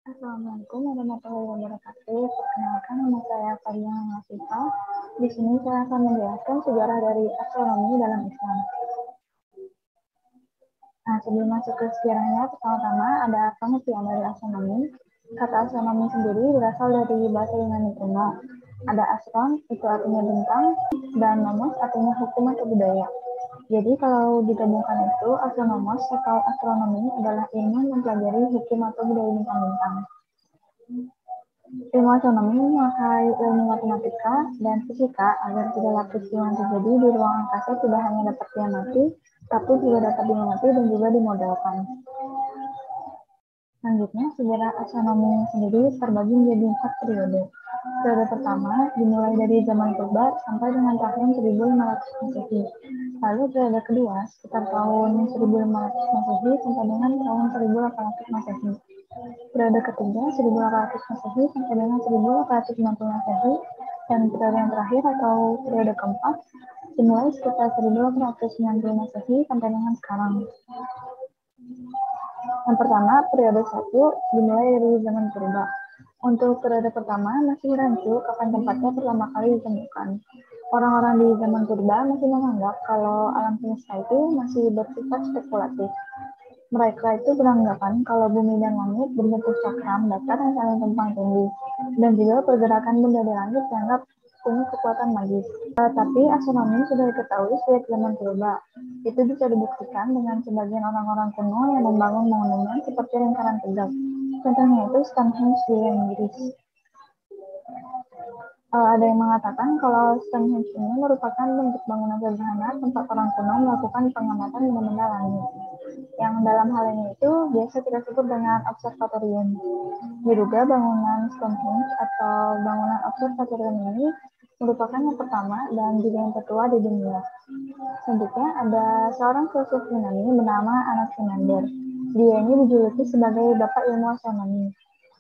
Assalamualaikum warahmatullahi wabarakatuh. Perkenalkan, nama saya Farian Latifa. Di sini saya akan menjelaskan sejarah dari astronomi dalam Islam. Nah, sebelum masuk ke sejarahnya, pertama-tama ada pengertian dari astronomi. Kata astronomi sendiri berasal dari bahasa Yunani kuno. Ada astron, itu artinya bintang, dan nomos artinya hukum atau budaya. Jadi kalau digabungkan itu, astronomos atau astronomi adalah ilmu mempelajari hukum atau budaya bintang-bintang. Ilmu astronomi memakai ilmu matematika dan fisika agar segala peristiwa yang terjadi di ruang angkasa tidak hanya dapat diamati, tapi juga dapat dimengerti dan juga dimodelkan. Selanjutnya, sejarah astronomi sendiri terbagi menjadi 4 periode. Periode pertama dimulai dari zaman purba sampai dengan tahun 1500 Masehi. Lalu periode kedua sekitar tahun 1500 Masehi sampai dengan tahun 1800 Masehi. Periode ketiga 1800 Masehi sampai dengan 1890 Masehi. Dan periode yang terakhir atau periode keempat dimulai sekitar 1890 Masehi sampai dengan sekarang. Yang pertama, periode 1 dimulai dari zaman purba. Untuk periode pertama masih rancu kapan tempatnya pertama kali ditemukan. Orang-orang di zaman purba masih menganggap kalau alam semesta itu masih bersifat spekulatif. Mereka itu beranggapan kalau bumi dan langit berbentuk cakram datar yang saling tumpang tindih, dan juga pergerakan benda di langit dianggap punya kekuatan magis. Tapi astronomi sudah diketahui sejak zaman purba. Itu bisa dibuktikan dengan sebagian orang-orang kuno yang membangun monumen seperti lingkaran tegak. Contohnya itu Stonehenge di Inggris. Ada yang mengatakan kalau Stonehenge ini merupakan bentuk bangunan sederhana tempat orang kuno melakukan pengamatan benda-benda langit. Yang dalam hal ini itu biasa kita sebut dengan observatorium. Diduga bangunan Stonehenge atau bangunan observatorium ini merupakan yang pertama dan juga yang tertua di dunia. Selanjutnya ada seorang filsuf Yunani bernama Anaximander. Dia ini dijuluki sebagai bapak ilmu astronomi.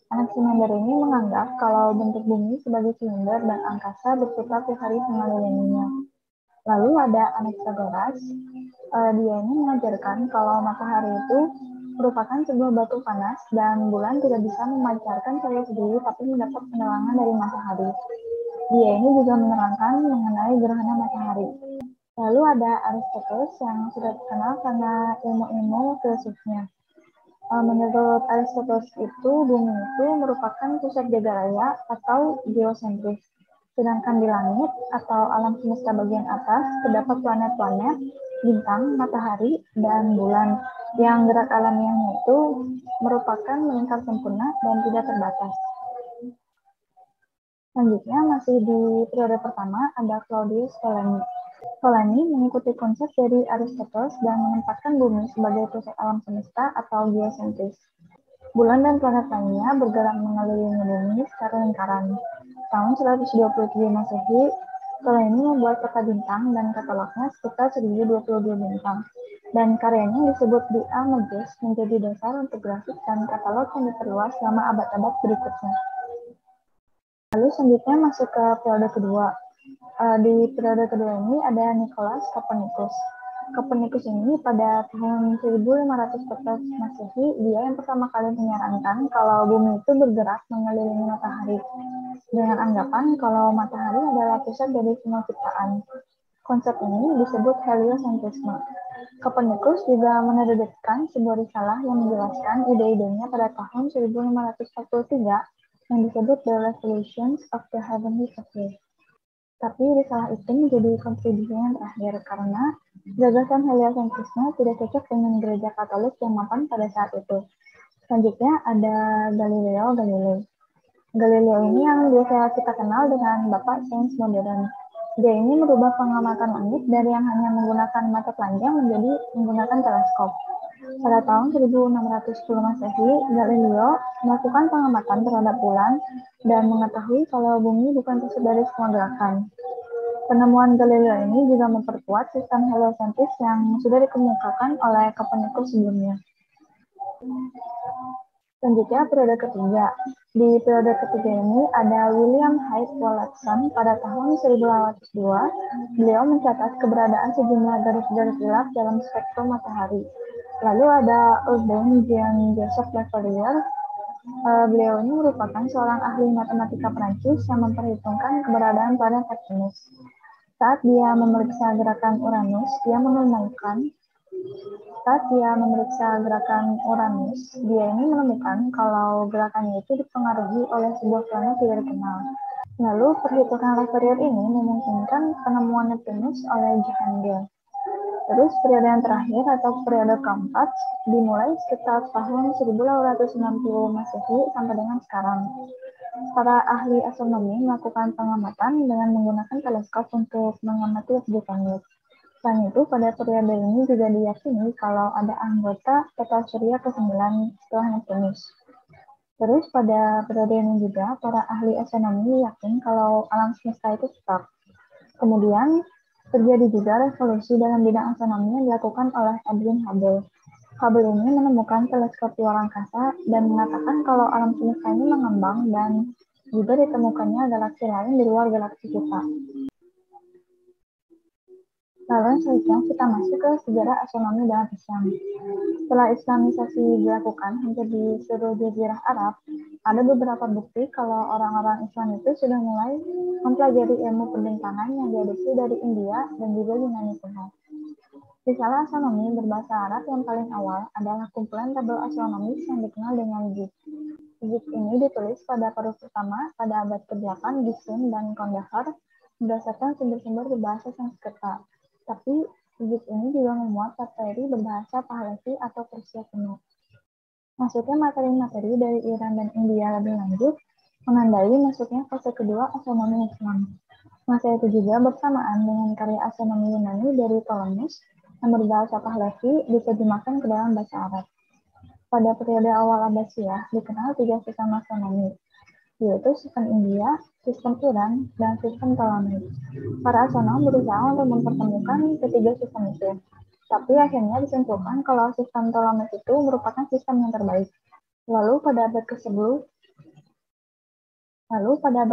Anaximander ini menganggap kalau bentuk bumi sebagai silinder dan angkasa berputar tiap hari mengelilinginya. Lalu ada Anaxagoras. Dia ini mengajarkan kalau matahari itu merupakan sebuah batu panas dan bulan tidak bisa memancarkan cahaya sendiri tapi mendapat penerangan dari matahari. Dia ini juga menerangkan mengenai gerhana matahari. Lalu ada Aristoteles yang sudah terkenal karena ilmu-ilmu filsufnya. Menurut Aristoteles itu bumi itu merupakan pusat jagat raya atau geosentris. Sedangkan di langit atau alam semesta bagian atas terdapat planet-planet, bintang, matahari, dan bulan yang gerak alamiahnya itu merupakan melingkar sempurna dan tidak terbatas. Selanjutnya masih di periode pertama ada Claudius Ptolemy. Ptolemy mengikuti konsep dari Aristoteles dan menempatkan bumi sebagai pusat alam semesta atau geosentris. Bulan dan planet lainnya bergerak mengelilingi bumi secara lingkaran. Tahun 127 Masehi, Ptolemy membuat peta bintang dan katalognya sekitar 1022 bintang. Dan karyanya disebut The Almagest menjadi dasar untuk grafik dan katalog yang diperluas selama abad-abad berikutnya. Lalu selanjutnya masuk ke periode kedua. Di periode kedua ini ada Nicolaus Copernicus. Copernicus ini pada tahun 1514 Masehi, dia yang pertama kali menyarankan kalau bumi itu bergerak mengelilingi matahari dengan anggapan kalau matahari adalah pusat dari semua ciptaan. Konsep ini disebut heliocentrisme. Copernicus juga menerbitkan sebuah risalah yang menjelaskan ide-idenya pada tahun 1543 yang disebut The Revolutions of the Heavenly Sphere. Tapi risalah itu menjadi kontribusi yang terakhir karena gagasan heliocentrisme tidak cocok dengan gereja Katolik yang mapan pada saat itu. Selanjutnya ada Galileo Galilei. Galileo ini yang biasa kita kenal dengan Bapak Sains Modern. Dia ini merubah pengamatan langit dari yang hanya menggunakan mata telanjang menjadi menggunakan teleskop. Pada tahun 1610 Masehi, Galileo melakukan pengamatan terhadap bulan dan mengetahui kalau bumi bukan pusat dari semua gerakan. Penemuan Galileo ini juga memperkuat sistem heliocentris yang sudah dikemukakan oleh Copernicus sebelumnya. Selanjutnya periode ketiga. Di periode ketiga ini ada William Hyde Wollaston pada tahun 1802. Beliau mencatat keberadaan sejumlah garis-garis gelap dalam spektrum matahari. Lalu ada Urbain Jean Joseph Leverrier. Beliau ini merupakan seorang ahli matematika Prancis yang memperhitungkan keberadaan planet Neptunus. Saat dia memeriksa gerakan Uranus, dia ini menemukan kalau gerakannya itu dipengaruhi oleh sebuah planet tidak dikenal. Lalu perhitungan Laferier ini memungkinkan penemuan Neptunus oleh Johannes. Terus periode yang terakhir atau periode keempat dimulai sekitar tahun 1860 Masehi sampai dengan sekarang. Para ahli astronomi melakukan pengamatan dengan menggunakan teleskop untuk mengamati objek langit. Selain itu, pada periode ini juga diyakini kalau ada anggota peta surya ke-9 setelah Neptunus. Terus pada periode ini juga para ahli astronomi yakin kalau alam semesta itu tetap. Kemudian terjadi juga revolusi dalam bidang astronomi yang dilakukan oleh Edwin Hubble. Hubble ini menemukan teleskop luar angkasa dan mengatakan kalau alam semesta ini mengembang dan juga ditemukannya galaksi lain di luar galaksi kita. Lalu selanjutnya kita masuk ke sejarah astronomi dalam Islam. Setelah Islamisasi dilakukan hampir di seluruh jazirah Arab, ada beberapa bukti kalau orang-orang Islam itu sudah mulai mempelajari ilmu perbintangan yang diadopsi dari India dan juga Yunani kuno. Risalah astronomi berbahasa Arab yang paling awal adalah kumpulan tabel astronomis yang dikenal dengan Juz. Juz ini ditulis pada paruh pertama pada abad ke-8 di Sind dan Kandahar berdasarkan sumber-sumber berbahasa Sanskerta. Tapi Juz ini juga memuat materi berbahasa Pahlavi atau Persia kuno. Masuknya materi-materi dari Iran dan India lebih lanjut menandai masuknya fase kedua astronomi Islam. Masa itu juga bersamaan dengan karya astronomi Yunani dari Ptolemus yang berbahasa Pahlavi diterjemahkan ke dalam bahasa Arab. Pada periode awal Abbasiyah dikenal 3 sistem astronomi, yaitu sistem India, sistem Iran, dan sistem Ptolemaic. Para astronom berusaha untuk mempertemukan ketiga sistem itu, tapi akhirnya disimpulkan kalau sistem Ptolemaic itu merupakan sistem yang terbaik. Lalu pada abad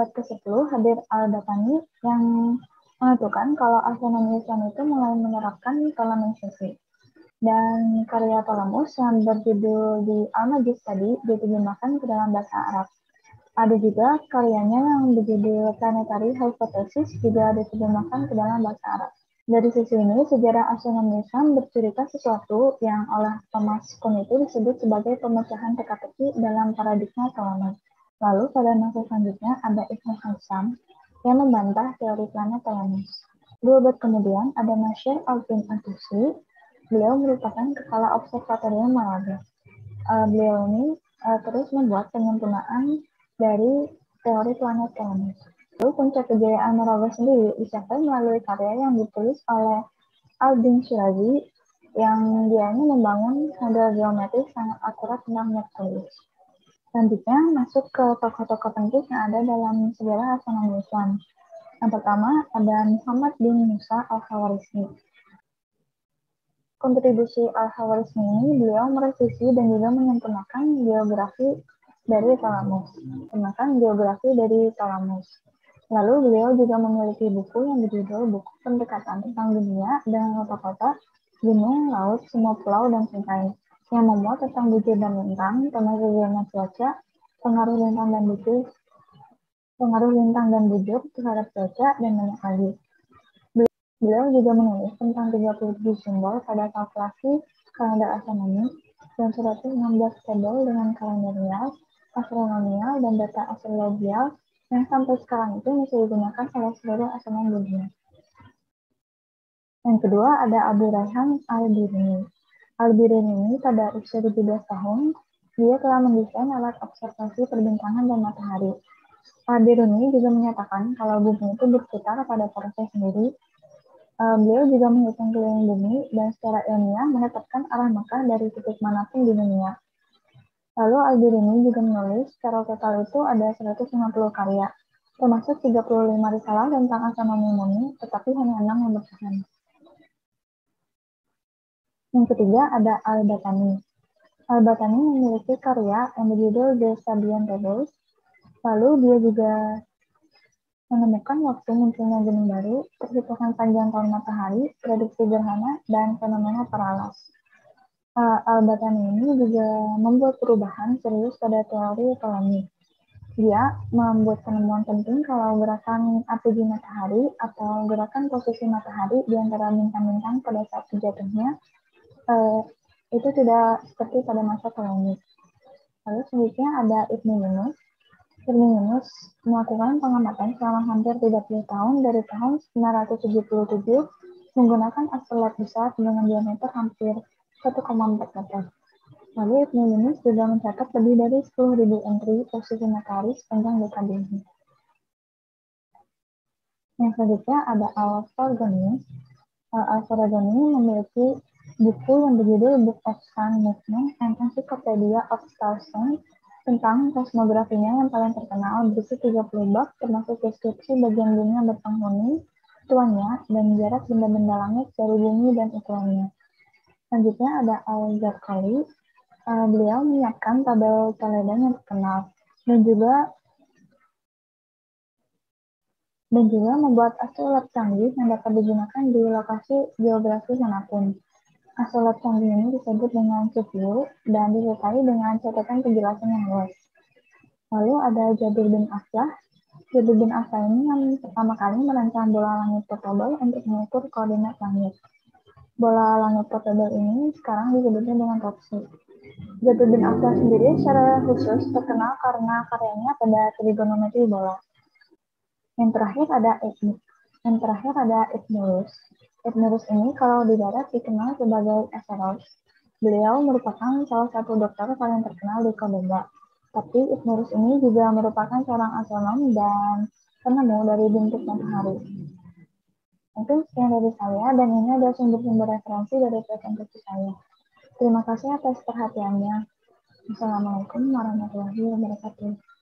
ke-10 hadir Al-Batani yang menentukan kalau astronomi Islam itu mulai menerapkan Ptolemisasi. Dan karya Ptolemus yang berjudul di Al-Majid tadi diterjemahkan ke dalam bahasa Arab. Ada juga karyanya yang berjudul Planetary Hypothesis juga diterjemahkan ke dalam bahasa Arab. Dari sisi ini, sejarah astronomi Islam bercerita sesuatu yang oleh Thomas Kuhn itu disebut sebagai pemecahan teka-teki dalam paradigma Ptolemaic. Lalu pada masa selanjutnya ada Ibnu Hazm yang membantah teori planet Ptolemus. 2 abad kemudian ada Nasir al-Din al-Tusi. Beliau merupakan kepala observatorium Malaga. Beliau ini terus membuat penyempurnaan dari teori planet Ptolemus. Lalu puncak kejayaan Malaga sendiri dicapai melalui karya yang ditulis oleh Al-Din Shirazi yang dia ini membangun model geometris sangat akurat tentang Neptunus. Selanjutnya masuk ke tokoh-tokoh penting yang ada dalam sejarah astronomi Islam. Yang pertama ada Muhammad bin Musa al-Khawarizmi. Kontribusi Al-Khawarizmi ini beliau merevisi dan juga menyempurnakan geografi dari Ptolemus. Lalu beliau juga memiliki buku yang berjudul Buku Pendekatan tentang Dunia dengan kota-kota, gunung, laut, semua pulau, dan sungai, yang memuat tentang bujur dan lintang, fenomena cuaca, pengaruh lintang dan bujur terhadap cuaca, dan banyak lagi. Beliau juga menulis tentang 37 simbol pada kalkulasi kalender astronomi dan 116 tabel dengan kalenderial, astronomial, dan data astrologial yang sampai sekarang itu masih digunakan oleh seluruh astronom dunia. Yang kedua ada Abu Rayhan al-Biruni. Al-Biruni ini pada usia 17 tahun, dia telah mendesain alat observasi perbintangan dan matahari. Al-Biruni juga menyatakan kalau bumi itu berputar pada porosnya sendiri. Beliau juga menghitung keliling bumi dan secara ilmiah menetapkan arah Makkah dari titik manapun di dunia. Lalu Al-Biruni juga menulis secara total itu ada 150 karya, termasuk 35 risalah tentang astronomi murni, tetapi hanya 6 yang bertahan. Yang ketiga ada Al-Batani. Al-Batani memiliki karya yang berjudul The Sabian Tables. Lalu dia juga menemukan waktu munculnya gunung baru, perhitungan panjang tahun matahari, prediksi gerhana, dan fenomena parallax. Al-Batani ini juga membuat perubahan serius pada teori Ptolemy. Dia membuat penemuan penting kalau gerakan api di matahari atau gerakan posisi matahari di antara bintang-bintang pada saat jatuhnya eh, itu tidak seperti pada masa Ptolemy. Lalu selanjutnya ada Ibnu Yunus. Ibnu Yunus melakukan pengamatan selama hampir 30 tahun dari tahun 977 menggunakan asteroid besar dengan diameter hampir 1,4 meter. Lalu Ibnu Yunus juga mencatat lebih dari 10.000 entry posisi matahari sepanjang dekade ini. Yang selanjutnya ada Al-Farghani. Al-Farghani memiliki buku yang berjudul Book of Sun Movement and Encyclopedia of Star Signs tentang kosmografinya yang paling terkenal berisi 30 bab termasuk deskripsi bagian bumi yang berpenghuni, tuannya, dan jarak benda-benda langit dari bumi dan ukurannya. Selanjutnya ada Al-Zarqali. Beliau menyiapkan tabel Toledan yang terkenal dan juga membuat astrolab canggih yang dapat digunakan di lokasi geografis manapun. Astrolab canggih ini disebut dengan CPU dan disertai dengan catatan penjelasan yang luas. Lalu ada Jabir bin Aslah. Jabir bin Aslah ini yang pertama kali merancang bola langit portable untuk mengukur koordinat langit. Bola langit portable ini sekarang disebutnya dengan Topsy. Jabir bin Aslah sendiri secara khusus terkenal karena karyanya pada trigonometri bola. Yang terakhir ada Ibnu Rus. Ibnu Rus ini kalau di darat dikenal sebagai Averroes. Beliau merupakan salah satu dokter paling terkenal di Cordoba. Tapi Ibnu Rus ini juga merupakan seorang astronom dan penemu dari bintik matahari. Mungkin sekian dari saya, dan ini ada sumber-sumber referensi dari presentasi saya. Terima kasih atas perhatiannya. Assalamualaikum warahmatullahi wabarakatuh.